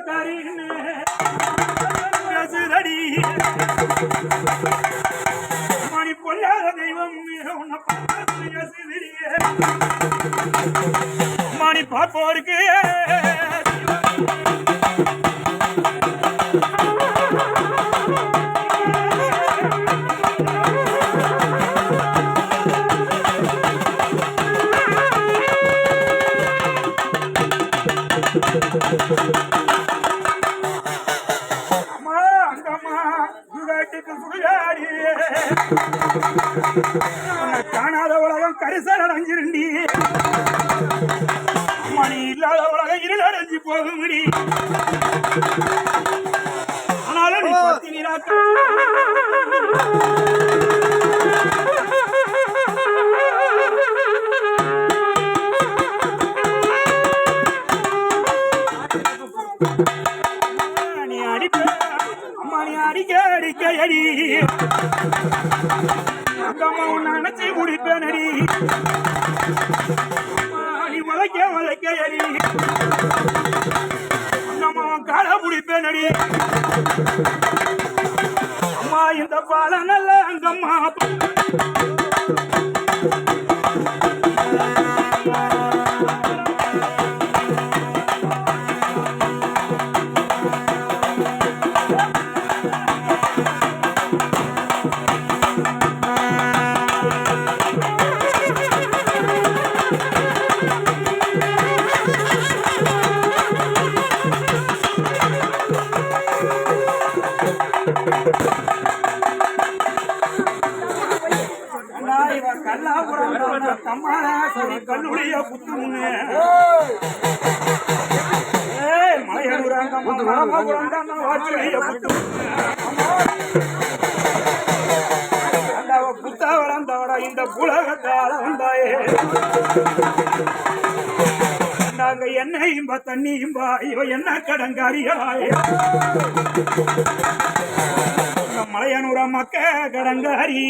காரின்னு பேசுதடி மணி பொல்லாத தெய்வம் உன்னை பேசுதிரியே மணி பார்ப்போருக்கு காணாத உலகம் கரிசல் அடைஞ்சிருண்டி மணி இல்லாத உலகம் இருள் அடைஞ்சு போகும்படி ஆனாலும் நீ பத்தினிராக்க நீ அடிக்க அம்மா நீ அடிக்க அடிக்க அடி அம்மா உன்னை நினைச்சு குடிப்பேனடி நீ வளைக்க அடி அம்மா காலை குடிப்பேனடி அம்மா இந்த பால நல்ல அங்கம்மா கல்லுடைய புத்துங்க மலையூராங்க புத்தா வளர்ந்தவடா இந்த புலகத்தால வந்தாயே நாங்க என்ன இம்பா தண்ணி இம்பா இவ என்ன கடங்காரியாயே மலையனூரா மக்க கடங்காரி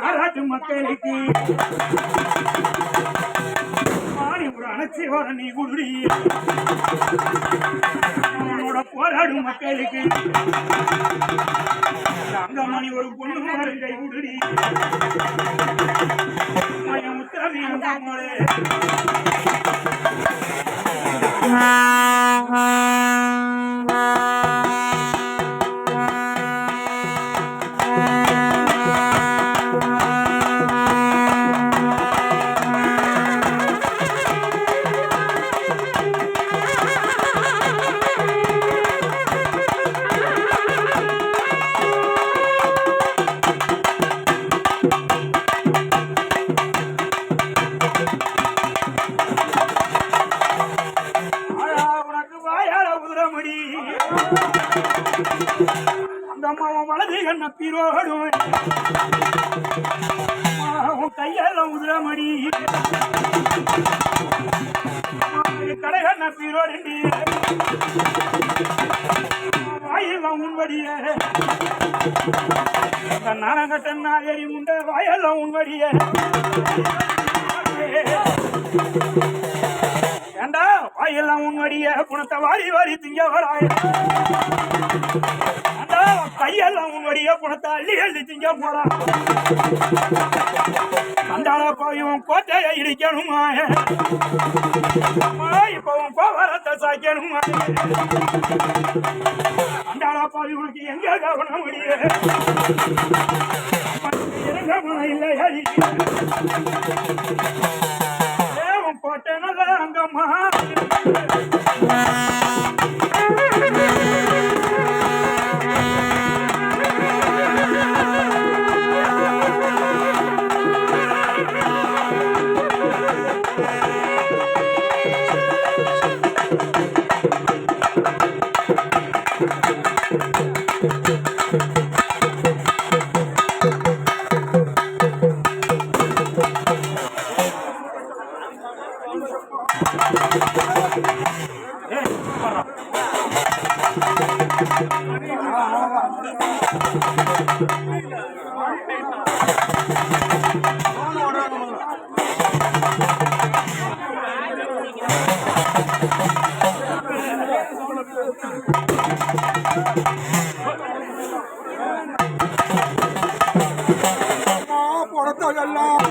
அராட்டு மக்களுக்கு மாணி ஒரு அணைச்சி வர நீ குடி உன்னோட போராடும் மக்களுக்கு அங்கமணி ஒரு பொண்ணு கை குடி முத்தாமி அங்கம்மாளே அந்த அம்மாவும் வலது கண்ண பீரோடும் கையெல்லாம் உதிரமடி கடை கண்ண பீரோடி வாயெல்லாம் உண்படிய நானகட்ட நாகரி உண்ட வாயெல்லாம் உண்படிய ஏண்டா வாயெல்லாம் உன்வடிய புனத்தை வாரி வாரி திங்க வராய கையெல்லாம் உன்வடிய புனத்தை அள்ளி அள்ளி திங்க போறான் அந்தாள போயும் கோட்டையை இடிக்கணுமா இப்பவும் கோவரத்தை சாய்க்கணுமா அந்தாள போய் உனக்கு எங்க கவனம் முடிய இல்லை கோட்டை நல்ல அங்கம்மா Thank you. படத்தெல்லாம்